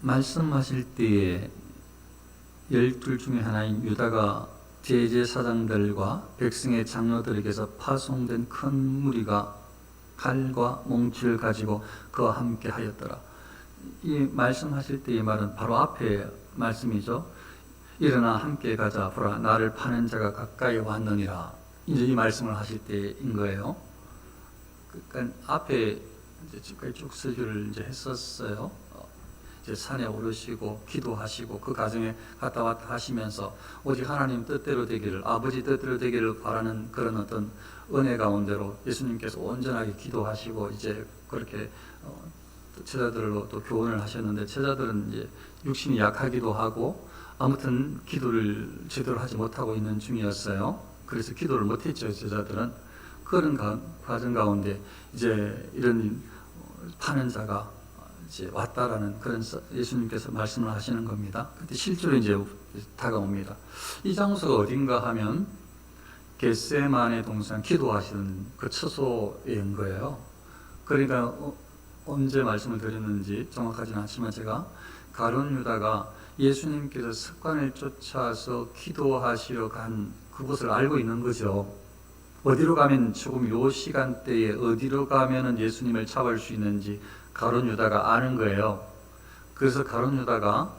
말씀하실 때에 12 중에 하나인 유다가 대제사장들과 백성의 장로들에게서 파송된 큰 무리가 칼과 몽치를 가지고 그와 함께 하였더라. 이 말씀하실 때의 말은 바로 앞에 말씀이죠. 일어나 함께 가자. 보라, 나를 파는 자가 가까이 왔느니라. 이제 이 말씀을 하실 때인 거예요. 그러니까 앞에 이제 지금까지 쭉 설교를 이제 했었어요. 이제 산에 오르시고 기도하시고 그 과정에 갔다 왔다 하시면서 오직 하나님 뜻대로 되기를, 아버지 뜻대로 되기를 바라는 그런 어떤 은혜 가운데로 예수님께서 온전하게 기도하시고 이제 그렇게 제자들로 또 교훈을 하셨는데, 제자들은 이제 육신이 약하기도 하고 아무튼 기도를 제대로 하지 못하고 있는 중이었어요. 그래서 기도를 못했죠, 제자들은. 그런 과정 가운데 이제 이런 파는 자가 이제 왔다라는 그런 예수님께서 말씀을 하시는 겁니다. 근데 실제로 이제 다가옵니다. 이 장소가 어딘가 하면 겟세마네 동산 기도하시는 그 처소인 거예요. 그러니까 언제 말씀을 드렸는지 정확하지는 않지만 제가 가룟 유다가 예수님께서 습관을 쫓아서 기도하시러 간 그곳을 알고 있는 거죠. 어디로 가면 조금 요 시간대에 어디로 가면은 예수님을 잡을 수 있는지 가룟 유다가 아는 거예요. 그래서 가룟 유다가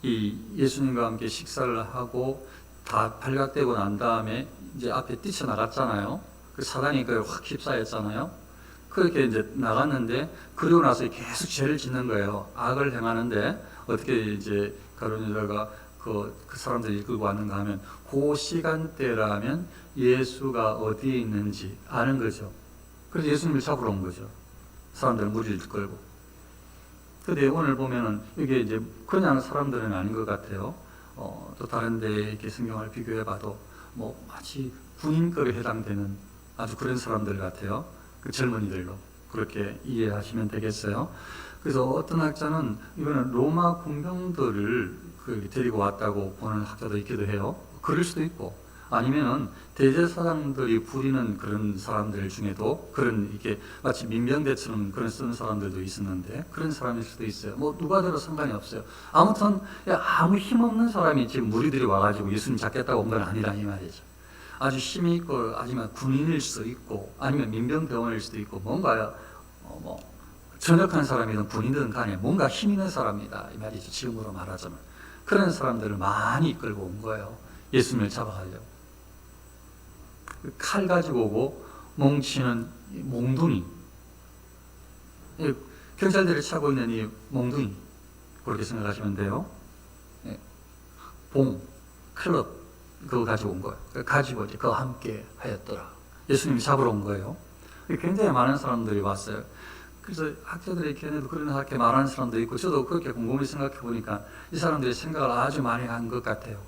이 예수님과 함께 식사를 하고 다 발각되고 난 다음에 이제 앞에 뛰쳐나갔잖아요. 그 사단이 그걸 확 휩싸였잖아요. 그렇게 이제 나갔는데, 그리고 나서 계속 죄를 짓는 거예요. 악을 행하는데 어떻게 이제 가룟 유다가 그 사람들이 이끌고 왔는가 하면 그 시간대라면 예수가 어디에 있는지 아는 거죠. 그래서 예수님을 잡으러 온 거죠. 사람들은 무리를 끌고. 근데 오늘 보면은 이게 이제 그냥 사람들은 아닌 것 같아요. 또 다른 데 이렇게 성경을 비교해 봐도 뭐 마치 군인급에 해당되는 아주 그런 사람들 같아요. 그 젊은이들로 그렇게 이해하시면 되겠어요. 그래서 어떤 학자는 이거는 로마 군병들을 데리고 왔다고 보는 학자도 있기도 해요. 그럴 수도 있고, 아니면은 대제사장들이 부리는 그런 사람들 중에도 그런 이게 마치 민병대처럼 그런 쓰는 사람들도 있었는데 그런 사람일 수도 있어요. 뭐 누가 들어도 상관이 없어요. 아무튼 아무 힘없는 사람이 지금 무리들이 와가지고 예수님 잡겠다고 온 건 아니라 이 말이죠. 아주 힘이 있고 아니면 군인일 수도 있고 아니면 민병대원일 수도 있고 뭔가 뭐 전역한 사람이든 군인이든 간에 뭔가 힘 있는 사람이다 이 말이죠. 지금으로 말하자면 그런 사람들을 많이 이끌고 온 거예요. 예수님을 잡아가려고. 칼 가지고 오고 몽치는 몽둥이, 경찰들이 차고 있는 이 몽둥이, 그렇게 생각하시면 돼요. 봉, 클럽, 그거 가지고 온 거예요. 가지고 이제 그와 함께 하였더라. 예수님이 잡으러 온 거예요. 굉장히 많은 사람들이 왔어요. 그래서 학자들의 견해도 그렇게 말하는 사람도 있고, 저도 그렇게 곰곰이 생각해 보니까 이 사람들이 생각을 아주 많이 한 것 같아요.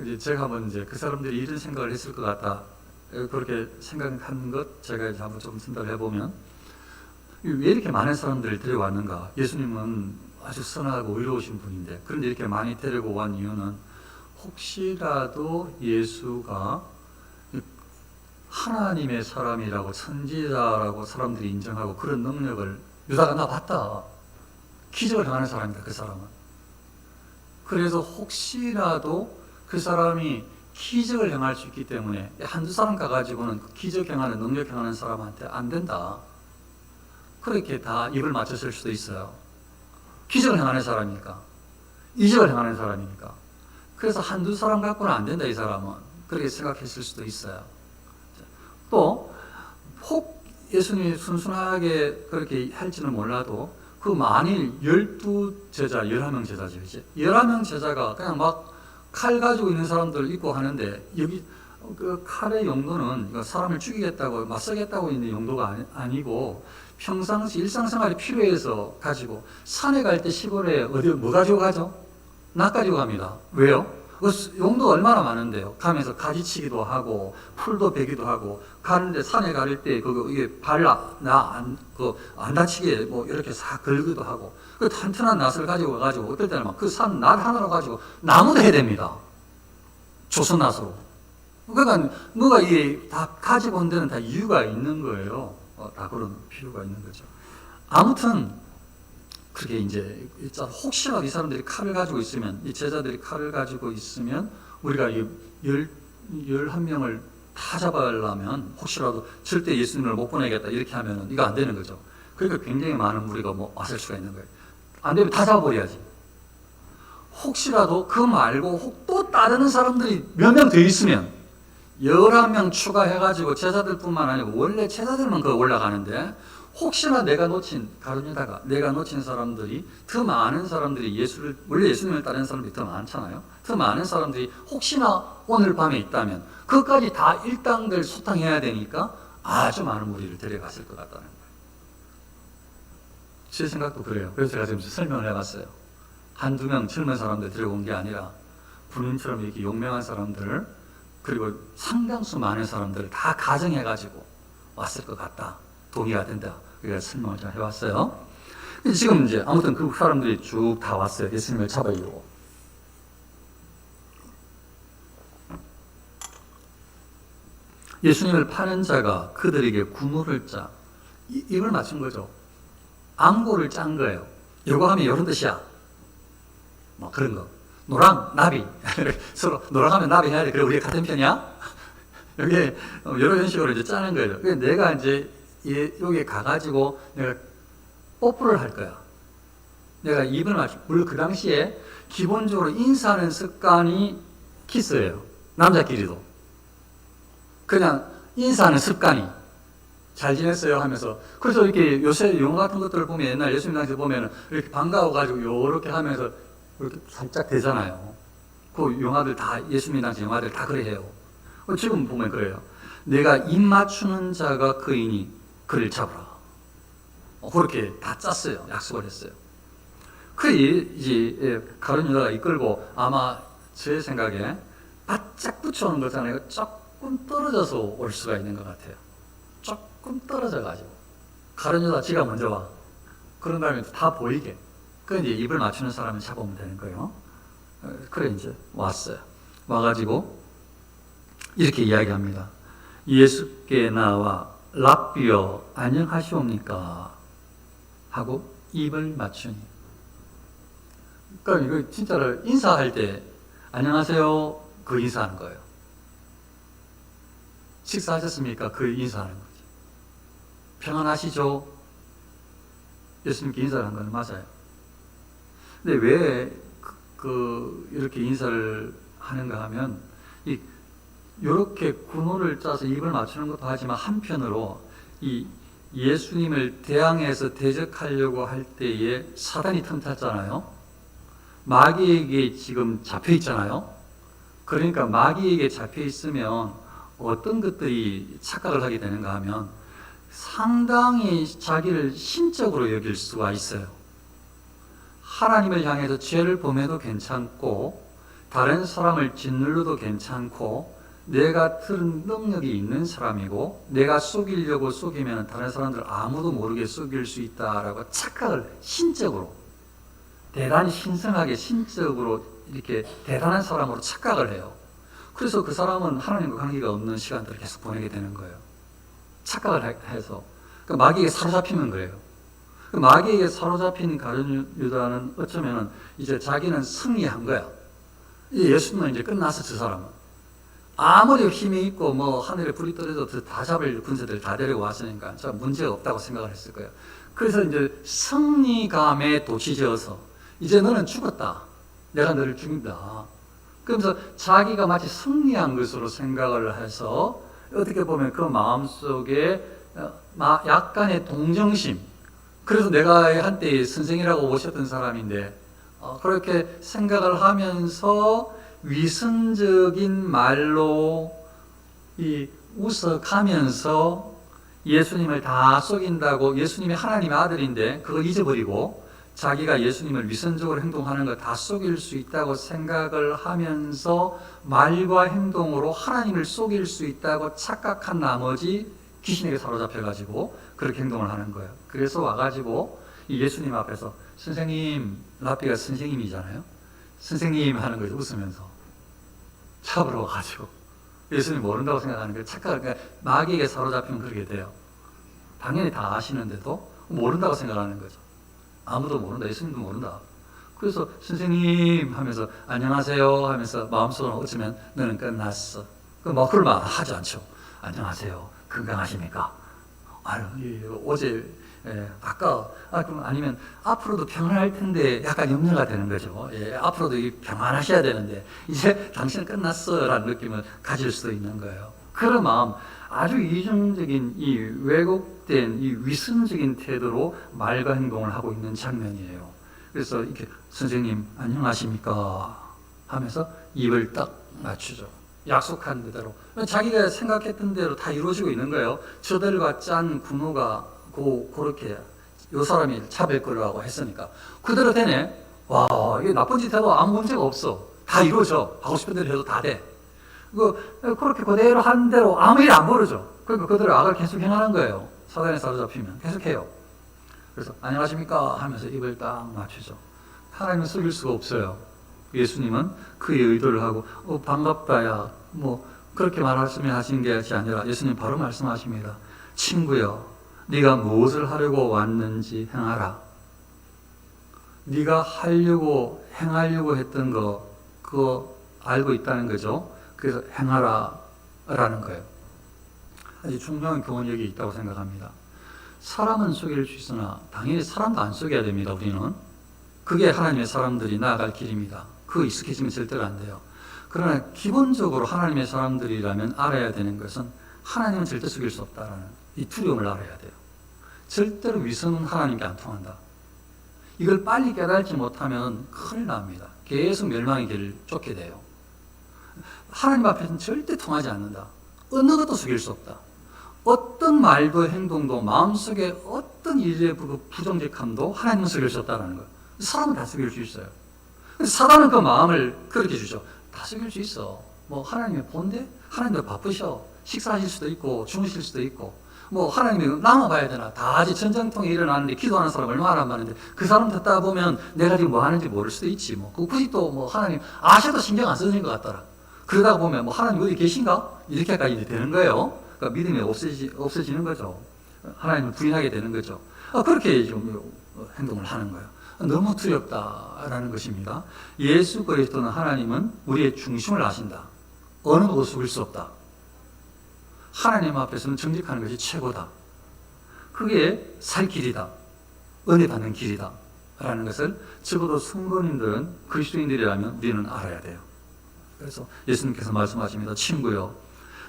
이제 제가 한번 이제 그 사람들이 이런 생각을 했을 것 같다, 그렇게 생각한 것 제가 이제 한번 좀 생각을 해보면, 왜 이렇게 많은 사람들을 데려왔는가? 예수님은 아주 선하고 의로우신 분인데, 그런데 이렇게 많이 데리고 온 이유는 혹시라도 예수가 하나님의 사람이라고, 선지자라고 사람들이 인정하고 그런 능력을 유다가 나 봤다, 기적을 행하는 사람이다 그 사람은. 그래서 혹시라도 그 사람이 기적을 행할 수 있기 때문에 한두 사람 가가지고는 기적 행하는, 능력 행하는 사람한테 안 된다, 그렇게 다 입을 맞췄을 수도 있어요. 기적을 행하는 사람이니까, 이적을 행하는 사람이니까. 그래서 한두 사람 갖고는 안 된다 이 사람은, 그렇게 생각했을 수도 있어요. 또 혹 예수님이 순순하게 그렇게 할지는 몰라도 그 만일 12제자, 11명 제자죠. 이제 11명 제자가 그냥 막 칼 가지고 있는 사람들 있고 하는데, 여기 그 칼의 용도는 사람을 죽이겠다고, 맞서겠다고 있는 용도가 아니고 평상시 일상생활이 필요해서 가지고, 산에 갈 때 시골에 어디 뭐 가지고 가죠? 낫 가지고 갑니다. 왜요? 그 용도가 얼마나 많은데요. 가면서 가지치기도 하고 풀도 베기도 하고, 가는데 산에 갈 때 이게 안 다치게 뭐 이렇게 싹 걸기도 하고, 그 탄탄한 낫을 가지고 가지고 어떨 때는 막 그 산 낫 하나로 가지고 나무도 해야 됩니다. 조선 낫으로. 그러니까 뭐가 이게 다 가지고 온 데는 다 이유가 있는 거예요. 다 그런 필요가 있는 거죠. 아무튼 그렇게 이제 혹시라도 이 사람들이 칼을 가지고 있으면, 이 제자들이 칼을 가지고 있으면 우리가 이 11명을 다 잡아가려면 혹시라도 절대 예수님을 못 보내겠다 이렇게 하면 이거 안 되는 거죠. 그러니까 굉장히 많은 무리가 왔을 수가 있는 거예요. 안 되면 다 잡아버려야지. 혹시라도 그 말고 또 다른 사람들이 몇 명 더 있으면 11명 추가해가지고 제자들뿐만 아니고 원래 제자들만 그 올라가는데 혹시나 내가 놓친 가룟유다가 내가 놓친 사람들이 더 많은 사람들이 원래 예수님을 따르는 사람들이 더 많잖아요. 더 많은 사람들이 혹시나 오늘 밤에 있다면 그것까지 다 일당들 소탕해야 되니까 아주 많은 무리를 데려갔을 것 같다는 거예요. 제 생각도 그래요. 그래서 제가 지금 설명을 해봤어요. 한두 명 젊은 사람들 데려온 게 아니라 부님처럼 이렇게 용맹한 사람들 그리고 상당수 많은 사람들을 다 가정해가지고 왔을 것 같다. 동의가 된다. 그래서 설명을 좀 해왔어요. 지금 이제 아무튼 그 사람들이 쭉 다 왔어요. 예수님을 잡으려고. 예수님을 파는 자가 그들에게 군호를 짜 입을 맞춘 거죠. 앙고를 짠 거예요. 요거 하면 이런 뜻이야. 뭐 그런 거. 노랑, 나비. 서로 노랑하면 나비 해야 돼. 그래 우리 같은 편이야? 여기 여러 형식으로 이제 짜는 거예요. 그래서 내가 이제 여기 가가지고 내가 뽀뽀를 할 거야. 내가 입을 맞추. 물론 그 당시에 기본적으로 인사하는 습관이 키스예요. 남자끼리도. 그냥 인사하는 습관이 잘 지냈어요 하면서. 그래서 이렇게 요새 영화 같은 것들을 보면 옛날 예수님 당시 보면 이렇게 반가워가지고 요렇게 하면서 이렇게 살짝 되잖아요. 그 영화들 다 예수님 당시 영화들 다 그래 해요. 지금 보면 그래요. 내가 입 맞추는 자가 그이니 그를 잡으라. 그렇게 다 짰어요. 약속을 했어요. 이제 가룟유다가 이끌고 아마 제 생각에 바짝 붙여오는 거잖아요. 조금 떨어져서 올 수가 있는 것 같아요. 조금 떨어져가지고 가룟유다 지가 먼저 와. 그런 다음에 다 보이게. 이제 입을 맞추는 사람을 잡으면 되는 거예요. 그래 이제 왔어요. 와가지고 이렇게 이야기합니다. 예수께 나와 랍비여 안녕하시옵니까 하고 입을 맞추니. 그러니까 이거 진짜로 인사할 때 안녕하세요 그 인사하는 거예요. 식사하셨습니까? 그 인사하는 거지. 평안하시죠? 예수님께 인사를 한 건 맞아요. 근데 왜 이렇게 인사를 하는가 하면 이렇게 군호를 짜서 입을 맞추는 것도 하지만 한편으로 이 예수님을 대항해서 대적하려고 할 때에 사단이 틈탔잖아요. 마귀에게 지금 잡혀 있잖아요. 그러니까 마귀에게 잡혀 있으면 어떤 것들이 착각을 하게 되는가 하면 상당히 자기를 신적으로 여길 수가 있어요. 하나님을 향해서 죄를 범해도 괜찮고 다른 사람을 짓눌러도 괜찮고 내가 들은 능력이 있는 사람이고 내가 속이려고 속이면 다른 사람들 아무도 모르게 속일 수 있다라고 착각을 신적으로 대단히 신성하게 신적으로 이렇게 대단한 사람으로 착각을 해요. 그래서 그 사람은 하나님과 관계가 없는 시간들을 계속 보내게 되는 거예요. 착각을 해서. 그러니까 마귀에게 사로잡히는 거예요. 그 마귀에게 사로잡힌 가룟유다는 어쩌면은 이제 자기는 승리한 거야. 예수님은 이제 끝났어, 저 사람은. 아무리 힘이 있고 하늘에 불이 떨어져도 다 잡을 군사들 다 데리고 왔으니까 문제가 없다고 생각을 했을 거예요. 그래서 이제 승리감에 도취되어서 이제 너는 죽었다. 내가 너를 죽인다. 그러면서 자기가 마치 승리한 것으로 생각을 해서 어떻게 보면 그 마음속에 약간의 동정심. 그래서 내가 한때 선생이라고 오셨던 사람인데 그렇게 생각을 하면서 위선적인 말로 웃어가면서 예수님을 다 속인다고. 예수님이 하나님의 아들인데 그걸 잊어버리고 자기가 예수님을 위선적으로 행동하는 거 다 속일 수 있다고 생각을 하면서 말과 행동으로 하나님을 속일 수 있다고 착각한 나머지 귀신에게 사로잡혀가지고 그렇게 행동을 하는 거예요. 그래서 와가지고 예수님 앞에서 선생님, 랍비가 선생님이잖아요. 선생님 하는 거죠. 웃으면서 잡으러 와가지고 예수님 모른다고 생각하는 거예요. 착각을. 그러니까 마귀에게 사로잡히면 그렇게 돼요. 당연히 다 아시는데도 모른다고 생각하는 거죠. 아무도 모른다. 예수님도 모른다. 그래서 선생님 하면서 안녕하세요 하면서 마음속으로 어쩌면 너는 끝났어. 그걸 말 하지 않죠. 안녕하세요. 건강하십니까? 아유, 어제 아까 그럼 아니면 앞으로도 평안할 텐데 약간 염려가 되는 거죠. 앞으로도 평안하셔야 되는데 이제 당신은 끝났어라는 느낌을 가질 수도 있는 거예요. 그런 마음, 아주 이중적인 이 왜곡된 이 위선적인 태도로 말과 행동을 하고 있는 장면이에요. 그래서 이렇게 선생님 안녕하십니까 하면서 입을 딱 맞추죠. 약속한 그대로 자기가 생각했던 대로 다 이루어지고 있는 거예요. 저들과 짠 군호가 그렇게 요 사람이 차별 거라고 했으니까 그대로 되네. 와, 이게 나쁜 짓 해도 아무 문제가 없어. 다 이루어져. 하고 싶은 대로 해도 다 돼. 그렇게 그대로 한 대로 아무 일 안 벌어져. 그러니까 그대로 악을 계속 행하는 거예요. 사단에 사로잡히면 계속해요. 그래서 안녕하십니까 하면서 입을 딱 맞추죠. 하나님은 속일 수가 없어요. 예수님은 그의 의도를 하고 반갑다야 뭐 그렇게 말씀을 하신 것이 아니라 예수님 바로 말씀하십니다. 친구여, 네가 무엇을 하려고 왔는지 행하라. 네가 하려고 행하려고 했던 거 그거 알고 있다는 거죠. 그래서 행하라 라는 거예요. 아주 중요한 교훈력이 있다고 생각합니다. 사람은 속일 수 있으나 당연히 사람도 안 속여야 됩니다. 우리는 그게 하나님의 사람들이 나아갈 길입니다. 그거 익숙해지면 절대로 안 돼요. 그러나 기본적으로 하나님의 사람들이라면 알아야 되는 것은 하나님은 절대 속일 수 없다라는 이 두려움을 알아야 돼요. 절대로 위선은 하나님께 안 통한다. 이걸 빨리 깨달지 못하면 큰일 납니다. 계속 멸망의 길을 쫓게 돼요. 하나님 앞에서는 절대 통하지 않는다. 어느 것도 속일 수 없다. 어떤 말도 행동도 마음속에 어떤 일의 부정직함도 하나님은 속일 수 없다는 거예요. 사람은 다 속일 수 있어요. 사단은 그 마음을 그렇게 주죠. 다 속일 수 있어. 뭐 하나님의 본데? 하나님도 바쁘셔. 식사하실 수도 있고 주무실 수도 있고 뭐 하나님이 남아봐야 되나? 다 아직 전쟁통에 일어나는데 기도하는 사람 얼마나 많은데 그 사람 듣다 보면 내가 지금 뭐 하는지 모를 수도 있지. 뭐 굳이 또 뭐 하나님 아셔도 신경 안 쓰는 것 같더라. 그러다 보면 뭐 하나님 어디 계신가? 이렇게까지 되는 거예요. 그러니까 믿음이 없어지는 거죠. 하나님을 부인하게 되는 거죠. 그렇게 좀 행동을 하는 거예요. 너무 두렵다라는 것입니다. 예수 그리스도는 하나님은 우리의 중심을 아신다. 어느 누구도 속일 수 없다. 하나님 앞에서는 정직하는 것이 최고다. 그게 살 길이다. 은혜 받는 길이다. 라는 것을 적어도 성도님들은 그리스도인들이라면 우리는 알아야 돼요. 그래서 예수님께서 말씀하십니다. 친구여,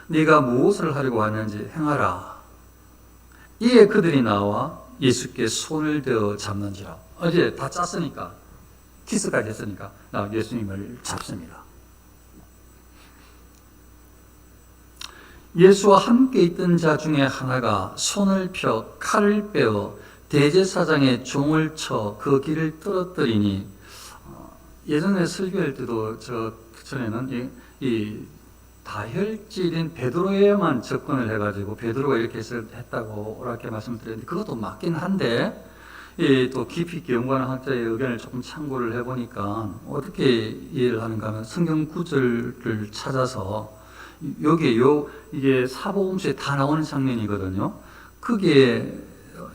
네가 무엇을 하려고 왔는지 행하라. 이에 그들이 나와 예수께 손을 대어 잡는지라. 어제 다 짰으니까 키스까지 했으니까 나 예수님을 잡습니다. 예수와 함께 있던 자 중에 하나가 손을 펴 칼을 빼어 대제사장의 종을 쳐 그 길을 떨어뜨리니 예전에 설교할 때도 전에는 이 다혈질인 베드로에만 접근을 해가지고 베드로가 이렇게 했다고 이렇게 말씀드렸는데 그것도 맞긴 한데 또 깊이 있게 연구하는 학자의 의견을 조금 참고를 해보니까 어떻게 이해를 하는가 하면 성경 구절을 찾아서 이게 사복음서에 다 나오는 장면이거든요. 그게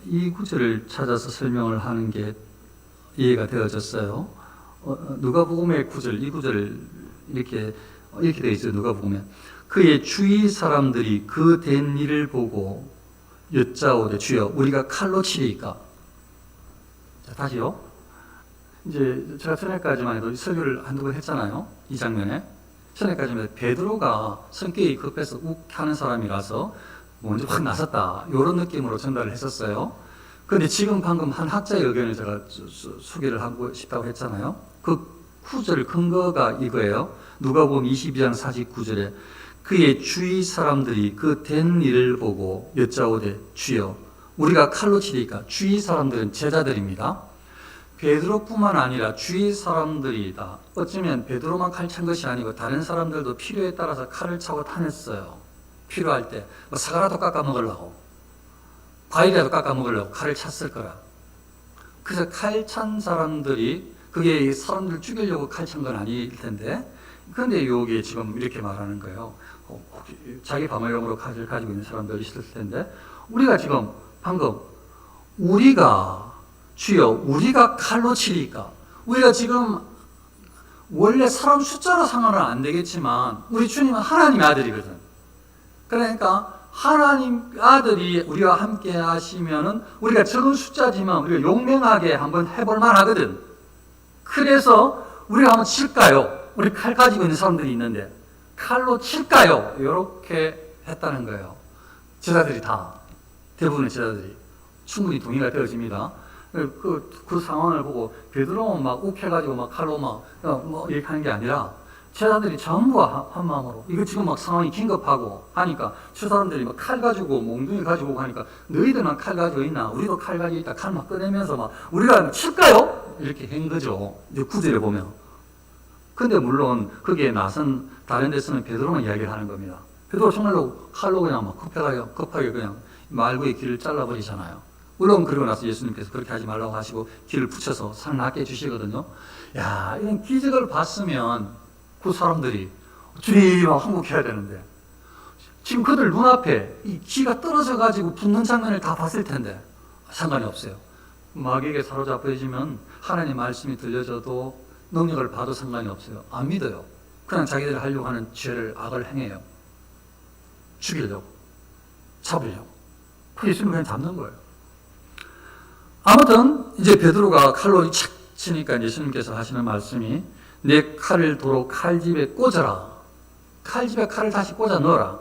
이 구절을 찾아서 설명을 하는 게 이해가 되어졌어요. 누가복음의 구절, 이 구절을 이렇게 되어 있어요. 누가복음에 그의 주위 사람들이 그 된 일을 보고 여짜오되 주여 우리가 칼로 치리이까. 자, 다시요. 이제 제가 전에까지만 해도 설교를 한두 번 했잖아요. 이 장면에. 전에까지만 베드로가 성격이 급해서 욱 하는 사람이라서 먼저 확 나섰다. 이런 느낌으로 전달을 했었어요. 그런데 지금 방금 한 학자의 의견을 제가 소개를 하고 싶다고 했잖아요. 그 구절 근거가 이거예요. 누가복음 22장 49절에 그의 주위 사람들이 그 된 일을 보고 여짜오되 주여 우리가 칼로 치리까. 주위 사람들은 제자들입니다. 베드로뿐만 아니라 주위 사람들이다. 어쩌면 베드로만 칼 찬 것이 아니고 다른 사람들도 필요에 따라서 칼을 차고 다녔어요. 필요할 때 뭐 사과라도 깎아 먹으려고 과일이라도 깎아 먹으려고 칼을 찼을 거라. 그래서 칼 찬 사람들이 그게 사람들 죽이려고 칼 찬 건 아닐 텐데 그런데 여기에 지금 이렇게 말하는 거예요. 자기 방어용으로 칼을 가지고 있는 사람들이 있을 텐데 우리가 지금 방금 우리가 주여 우리가 칼로 치리까. 우리가 지금 원래 사람 숫자로 상관은 안 되겠지만 우리 주님은 하나님의 아들이거든. 그러니까 하나님 아들이 우리와 함께 하시면은 우리가 적은 숫자지만 우리가 용맹하게 한번 해볼 만하거든. 그래서 우리가 한번 칠까요? 우리 칼 가지고 있는 사람들이 있는데 칼로 칠까요? 이렇게 했다는 거예요. 제자들이 다, 대부분의 제자들이 충분히 동의가 되어집니다. 그 상황을 보고 베드로는 막 욱해가지고 막 칼로 뭐 이렇게 하는 게 아니라 제자들이 전부 한 마음으로 이거 지금 막 상황이 긴급하고 하니까 저 사람들이 막 칼 가지고 몽둥이 가지고 하니까 너희들만 칼 가지고 있나? 우리도 칼 가지고 있다. 칼 막 꺼내면서 막 우리가 칠까요? 이렇게 한 거죠. 이제 구절에 보면. 근데 물론 거기에 나선 다른 데서는 베드로만 이야기를 하는 겁니다. 베드로 정말로 칼로 그냥 막 급하게 그냥 말구의 길을 잘라버리잖아요. 물론 그러고 나서 예수님께서 그렇게 하지 말라고 하시고 길을 붙여서 산 낫게 해주시거든요. 야, 이런 기적을 봤으면 그 사람들이 주님 항복해야 되는데 지금 그들 눈앞에 이 기가 떨어져 가지고 붙는 장면을 다 봤을 텐데 상관이 없어요. 마귀에게 사로잡혀지면 하나님 말씀이 들려져도 능력을 봐도 상관이 없어요. 안 믿어요. 그냥 자기들이 하려고 하는 죄를, 악을 행해요. 죽이려고, 잡으려고. 그 예수님 그냥 잡는 거예요. 아무튼 이제 베드로가 칼로 착 치니까 예수님께서 하시는 말씀이 내 칼을 도로 칼집에 꽂아라. 칼집에 칼을 다시 꽂아 넣어라.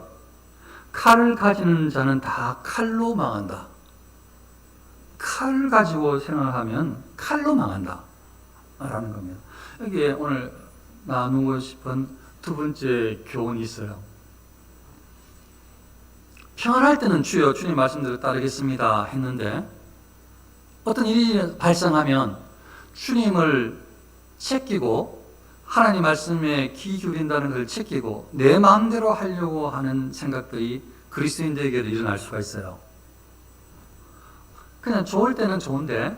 칼을 가지는 자는 다 칼로 망한다. 칼을 가지고 생각하면 칼로 망한다 라는 겁니다. 여기에 오늘 나누고 싶은 두 번째 교훈이 있어요. 평안할 때는 주여 주님 말씀대로 따르겠습니다 했는데 어떤 일이 발생하면 주님을 제끼고 하나님 말씀에 귀 기울인다는 걸 제끼고 내 마음대로 하려고 하는 생각들이 그리스도인들에게도 일어날 수가 있어요. 그냥 좋을 때는 좋은데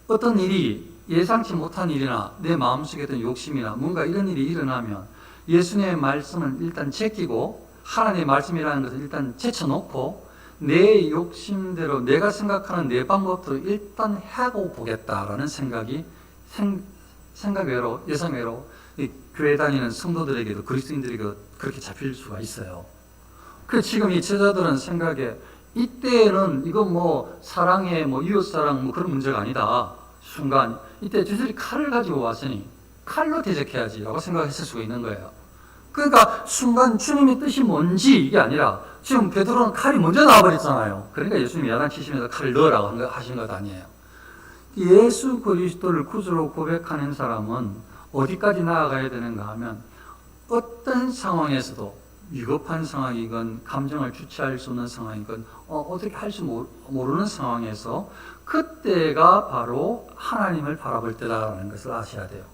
어떤 일이 예상치 못한 일이나 내 마음속에 어떤 욕심이나 뭔가 이런 일이 일어나면 예수님의 말씀을 일단 제끼고 하나님의 말씀이라는 것을 일단 제쳐놓고 내 욕심대로 내가 생각하는 내 방법대로 일단 하고 보겠다라는 생각이 생각 외로, 예상 외로 교회 다니는 성도들에게도 그리스도인들에게도 그렇게 잡힐 수가 있어요. 그래서 지금 이 제자들은 생각에 이때는 이건 뭐 사랑의 뭐 이웃사랑 뭐 그런 문제가 아니다. 순간 이때 저들이 칼을 가지고 왔으니 칼로 대적해야지 라고 생각했을 수가 있는 거예요. 그러니까 순간 주님의 뜻이 뭔지 이게 아니라 지금 베드로는 칼이 먼저 나와버렸잖아요. 그러니까 예수님이 야단치시면서 칼을 넣으라고 하신 것 아니에요. 예수 그리스도를 구주로 고백하는 사람은 어디까지 나아가야 되는가 하면 어떤 상황에서도 위급한 상황이건 감정을 주체할 수 없는 상황이건 어떻게 할 수 모르는 상황에서 그때가 바로 하나님을 바라볼 때다라는 것을 아셔야 돼요.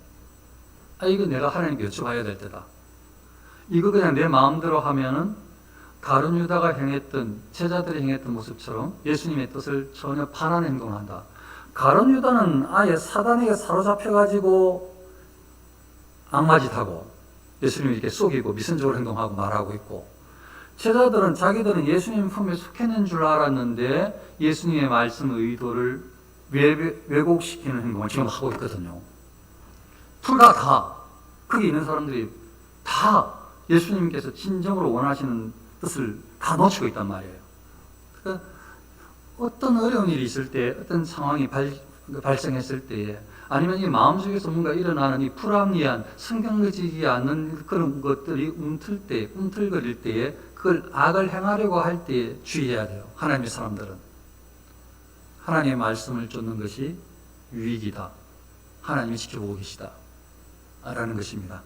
이거 내가 하나님께 여쭤봐야 될 때다. 이거 그냥 내 마음대로 하면은 가룟 유다가 행했던 제자들이 행했던 모습처럼 예수님의 뜻을 전혀 반하는 행동을 한다. 가룟 유다는 아예 사단에게 사로잡혀가지고 악마짓하고 예수님을 이렇게 속이고 미선적으로 행동하고 말하고 있고 제자들은 자기들은 예수님 품에 속했는 줄 알았는데 예수님의 말씀 의도를 왜곡시키는 행동을 지금 하고 있거든요. 둘 다 거기 있는 사람들이 다 예수님께서 진정으로 원하시는 뜻을 다 놓치고 있단 말이에요. 그러니까 어떤 어려운 일이 있을 때, 어떤 상황이 발생했을 때에, 아니면 이 마음속에서 뭔가 일어나는 이 불합리한 성경적이지 않는 그런 것들이 움틀거릴 때에, 그걸 악을 행하려고 할 때에 주의해야 돼요. 하나님의 사람들은. 하나님의 말씀을 쫓는 것이 유익이다. 하나님이 지켜보고 계시다. 라는 것입니다.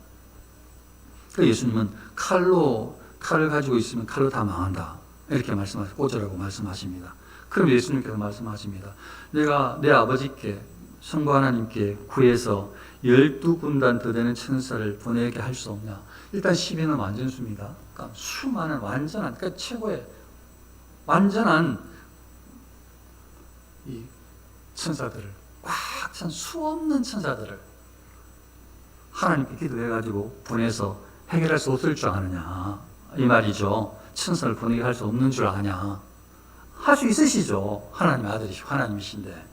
그 예수님은 칼을 가지고 있으면 칼로 다 망한다. 이렇게 말씀하시고 꽂으라고 말씀하십니다. 그럼 예수님께서 말씀하십니다. 내가 내 아버지께 성부 하나님께 구해서 12군단 더 되는 천사를 보내게 할 수 없냐. 일단 12는 완전수입니다. 그러니까 수많은 완전한, 그러니까 최고의 완전한 이 천사들을, 꽉 찬 수없는 천사들을 하나님께 기도해가지고 보내서 해결할 수 없을 줄 아느냐. 이 말이죠. 천사를 보내게 할 수 없는 줄 아냐. 할 수 있으시죠. 하나님의 아들이시고 하나님이신데.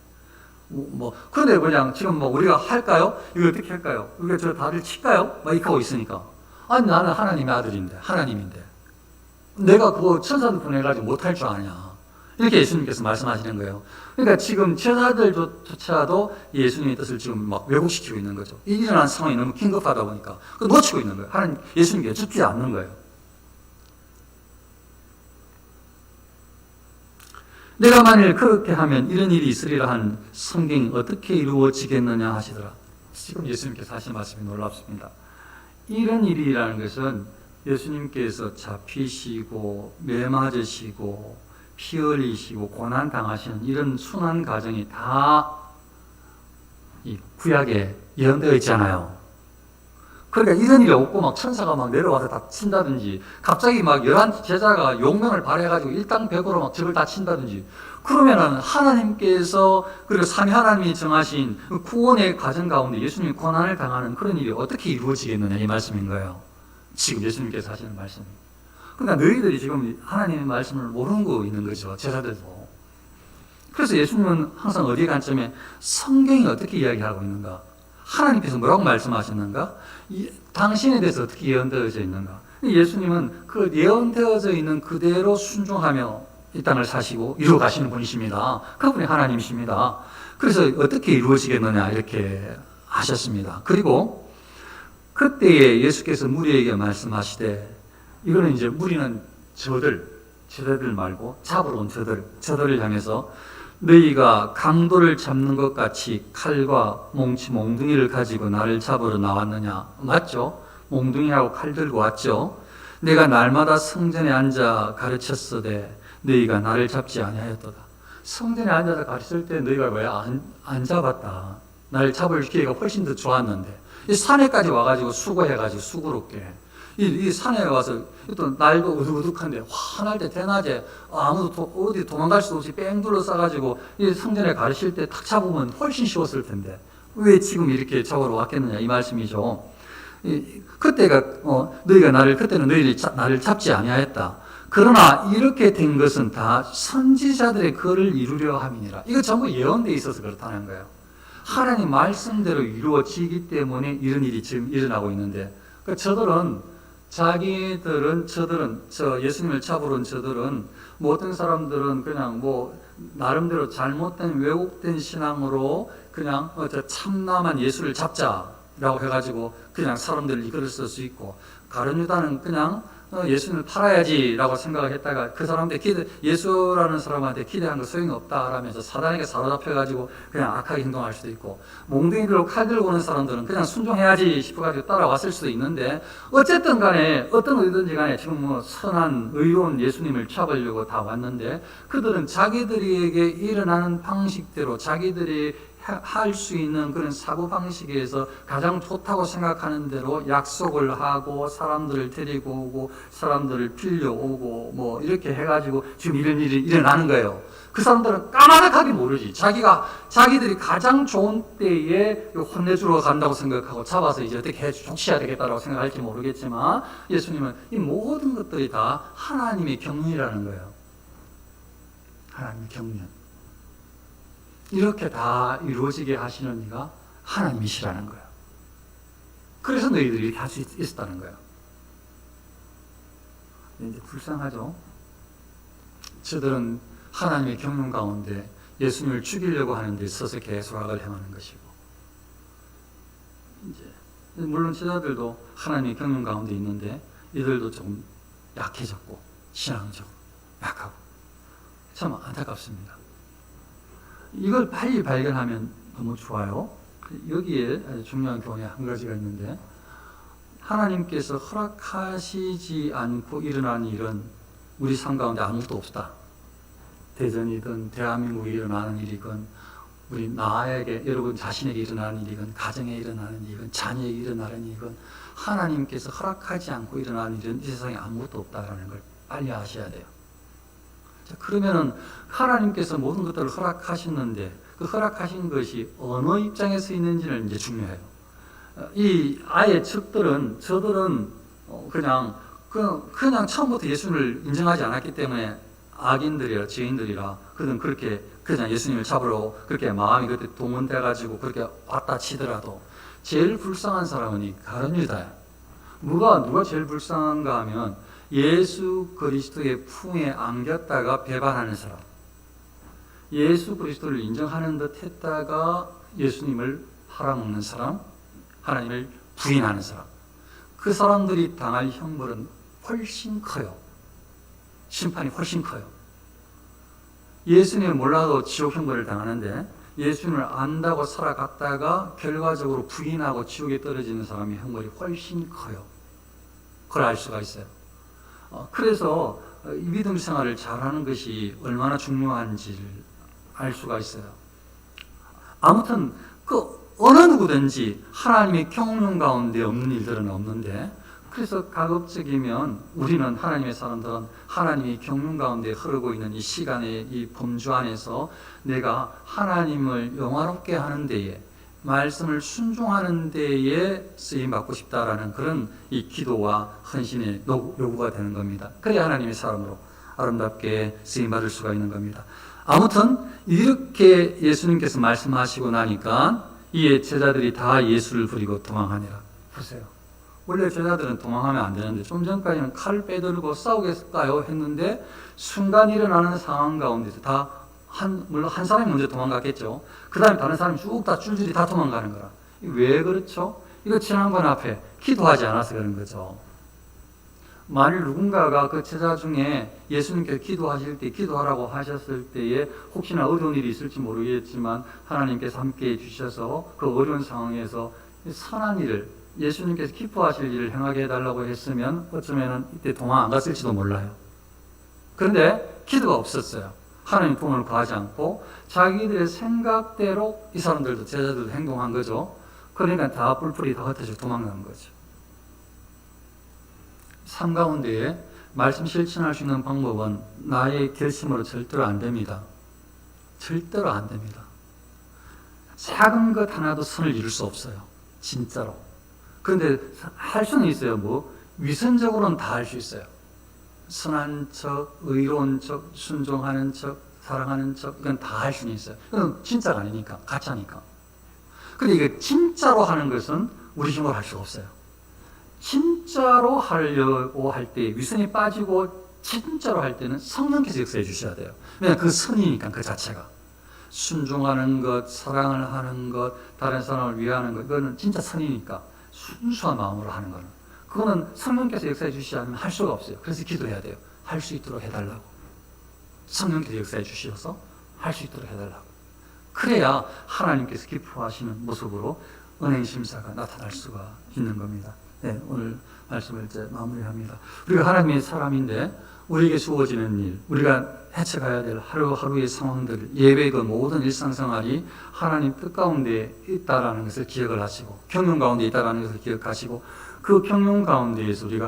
그런데 그냥 지금 우리가 할까요? 이거 어떻게 할까요? 우리가 저 다리를 칠까요? 이렇게 하고 있으니까. 아니, 나는 하나님의 아들인데, 하나님인데. 내가 그거 천사들 보내가지고 못할 줄 아냐. 이렇게 예수님께서 말씀하시는 거예요. 그러니까 지금 제자들조차도 예수님의 뜻을 지금 왜곡시키고 있는 거죠. 이 일어난 상황이 너무 긴급하다 보니까. 놓치고 있는 거예요. 하나님, 예수님께 죽지 않는 거예요. 내가 만일 그렇게 하면 이런 일이 있으리라 한 성경이 어떻게 이루어지겠느냐 하시더라. 지금 예수님께서 하신 말씀이 놀랍습니다. 이런 일이라는 것은 예수님께서 잡히시고 매 맞으시고 피 흘리시고 고난 당하시는 이런 순환 과정이 다 이 구약에 예언되어 있잖아요. 그러니까 이런 일이 없고 천사가 내려와서 다 친다든지 갑자기 11 제자가 용명을 발해가지고 일당백으로 적을 다 친다든지 그러면은 하나님께서 그리고 삼위 하나님이 정하신 구원의 과정 가운데 예수님이 고난을 당하는 그런 일이 어떻게 이루어지겠느냐 이 말씀인 거예요. 지금 예수님께서 하시는 말씀. 그러니까 너희들이 지금 하나님의 말씀을 모르고 있는 거죠. 제자들도. 그래서 예수님은 항상 어디 관점에 성경이 어떻게 이야기하고 있는가? 하나님께서 뭐라고 말씀하셨는가? 당신에 대해서 어떻게 예언되어져 있는가? 예수님은 그 예언되어져 있는 그대로 순종하며 이 땅을 사시고 이루어 가시는 분이십니다. 그분이 하나님이십니다. 그래서 어떻게 이루어지겠느냐 이렇게 하셨습니다. 그리고 그때에 예수께서 무리에게 말씀하시되 이거는 이제 무리는 제자들 말고 잡으러 온 저들을 향해서 너희가 강도를 잡는 것 같이 칼과 몽둥이를 가지고 나를 잡으러 나왔느냐? 맞죠? 몽둥이하고 칼 들고 왔죠? 내가 날마다 성전에 앉아 가르쳤으되 너희가 나를 잡지 아니하였도다. 성전에 앉아서 가르칠 때 너희가 왜 안 잡았다? 나를 잡을 기회가 훨씬 더 좋았는데 이 산에까지 와가지고 수고해가지고 수고롭게 이 산에 와서 또 날도 어둑어둑한데 환할 때 대낮에 아무도 어디 도망갈 수도 없이 뺑 둘러싸가지고 이 성전에 가르칠 때 탁 잡으면 훨씬 쉬웠을 텐데 왜 지금 이렇게 잡으러 왔겠느냐 이 말씀이죠. 그때가 그때는 너희들이 나를 잡지 아니하였다. 그러나 이렇게 된 것은 다 선지자들의 글을 이루려 함이니라. 이거 전부 예언돼 있어서 그렇다는 거예요. 하나님 말씀대로 이루어지기 때문에 이런 일이 지금 일어나고 있는데 저들은 예수님을 잡으러 온 저들은 어떤 사람들은 그냥 나름대로 잘못된 왜곡된 신앙으로 그냥 참남한 예수를 잡자라고 해가지고 그냥 사람들을 이끌어 쓸 수 있고 가룟 유다는 그냥 예수님을 팔아야지라고 생각을 했다가 그 사람한테 예수라는 사람한테 기대한 거 소용이 없다라면서 사단에게 사로잡혀가지고 그냥 악하게 행동할 수도 있고 몽둥이 들고 칼 들고 오는 사람들은 그냥 순종해야지 싶어가지고 따라왔을 수도 있는데 어쨌든 간에 어떤 의든지 간에 지금 선한 의로운 예수님을 잡으려고 다 왔는데 그들은 자기들에게 일어나는 방식대로 자기들이 할 수 있는 그런 사고방식에서 가장 좋다고 생각하는 대로 약속을 하고 사람들을 데리고 오고 사람들을 빌려오고 이렇게 해가지고 지금 이런 일이 일어나는 거예요. 그 사람들은 까마득하게 모르지. 자기들이 가장 좋은 때에 혼내주러 간다고 생각하고 잡아서 이제 어떻게 조치해야 되겠다라고 생각할지 모르겠지만 예수님은 이 모든 것들이 다 하나님의 경륜이라는 거예요. 하나님의 경륜. 이렇게 다 이루어지게 하시는 이가 하나님이시라는 거예요. 그래서 너희들이 이렇게 할 수 있었다는 거예요. 이제 불쌍하죠? 저들은 하나님의 경륜 가운데 예수님을 죽이려고 하는 데 있어서 계속 악을 행하는 것이고 이제 물론 제자들도 하나님의 경륜 가운데 있는데 이들도 조금 약해졌고 신앙적으로 약하고 참 안타깝습니다. 이걸 빨리 발견하면 너무 좋아요. 여기에 아주 중요한 교훈이 한 가지가 있는데 하나님께서 허락하시지 않고 일어난 일은 우리 삶 가운데 아무것도 없다. 대전이든 대한민국에 일어나는 일이건 나에게 여러분 자신에게 일어나는 일이건 가정에 일어나는 일이건 자녀에게 일어나는 일이건 하나님께서 허락하지 않고 일어나는 일은 이 세상에 아무것도 없다라는 걸 빨리 아셔야 돼요. 그러면은 하나님께서 모든 것들을 허락하셨는데 그 허락하신 것이 어느 입장에서 있는지는 이제 중요해요. 이 아예 저들은 그냥 처음부터 예수를 인정하지 않았기 때문에 악인들이라 죄인들이라 그들은 그렇게 그냥 예수님을 잡으러 그렇게 마음이 그때 동원돼가지고 그렇게 왔다 치더라도 제일 불쌍한 사람은 이 가룟 유다야. 누가 제일 불쌍한가 하면 예수 그리스도의 품에 안겼다가 배반하는 사람, 예수 그리스도를 인정하는 듯 했다가 예수님을 팔아먹는 사람, 하나님을 부인하는 사람, 그 사람들이 당할 형벌은 훨씬 커요. 심판이 훨씬 커요. 예수님을 몰라도 지옥 형벌을 당하는데 예수님을 안다고 살아갔다가 결과적으로 부인하고 지옥에 떨어지는 사람의 형벌이 훨씬 커요. 그걸 알 수가 있어요. 그래서 믿음 생활을 잘하는 것이 얼마나 중요한지를 알 수가 있어요. 아무튼 그 어느 누구든지 하나님의 경륜 가운데 없는 일들은 없는데, 그래서 가급적이면 우리는, 하나님의 사람들은 하나님의 경륜 가운데 흐르고 있는 이 시간의 이 범주 안에서 내가 하나님을 영화롭게 하는 데에, 말씀을 순종하는 데에 쓰임받고 싶다라는 그런 이 기도와 헌신의 요구가 되는 겁니다. 그래야 하나님의 사람으로 아름답게 쓰임받을 수가 있는 겁니다. 아무튼 이렇게 예수님께서 말씀하시고 나니까 이에 제자들이 다 예수를 부리고 도망하니라. 보세요. 원래 제자들은 도망하면 안 되는데 좀 전까지는 칼을 빼들고 싸우겠을까요 했는데 순간 일어나는 상황 가운데서 물론 한 사람이 먼저 도망갔겠죠. 그 다음에 다른 사람이 쭉 다 줄줄이 다 도망가는 거라. 왜 그렇죠? 이거 지난번 앞에 기도하지 않아서 그런 거죠. 만일 누군가가 그 제자 중에 예수님께서 기도하실 때, 기도하라고 하셨을 때에 혹시나 어려운 일이 있을지 모르겠지만 하나님께서 함께 해주셔서 그 어려운 상황에서 선한 일을, 예수님께서 기뻐하실 일을 행하게 해달라고 했으면 어쩌면 이때 도망 안 갔을지도 몰라요. 그런데 기도가 없었어요. 하나님 도움을 구하지 않고 자기들의 생각대로 이 사람들도, 제자들도 행동한 거죠. 그러니까 다 뿔뿔이 다 흩어지고 도망간 거죠. 삶 가운데에 말씀 실천할 수 있는 방법은 나의 결심으로 절대로 안 됩니다. 절대로 안 됩니다. 작은 것 하나도 선을 이룰 수 없어요. 진짜로. 그런데 할 수는 있어요. 위선적으로는 다 할 수 있어요. 선한 척, 의로운 척, 순종하는 척, 사랑하는 척, 이건 다 할 수는 있어요. 그건 진짜가 아니니까, 가짜니까. 근데 이게 진짜로 하는 것은 우리 힘으로 할 수가 없어요. 진짜로 하려고 할 때, 위선이 빠지고 진짜로 할 때는 성령께서 역사해 주셔야 돼요. 왜냐하면 그 선이니까, 그 자체가. 순종하는 것, 사랑을 하는 것, 다른 사람을 위하는 것, 이거는 진짜 선이니까 순수한 마음으로 하는 거는. 그거는 성령께서 역사해 주시지 않으면 할 수가 없어요. 그래서 기도해야 돼요. 할 수 있도록 해달라고. 성령께서 역사해 주셔서 할 수 있도록 해달라고. 그래야 하나님께서 기뻐하시는 모습으로 은행 심사가 나타날 수가 있는 겁니다. 네, 오늘 말씀을 이제 마무리합니다. 우리가 하나님의 사람인데 우리에게 주어지는 일, 우리가 헤쳐가야 될 하루하루의 상황들, 예배든 모든 일상생활이 하나님 뜻 가운데 있다라는 것을 기억을 하시고, 경륜 가운데 있다라는 것을 기억하시고, 그 경륜 가운데에서 우리가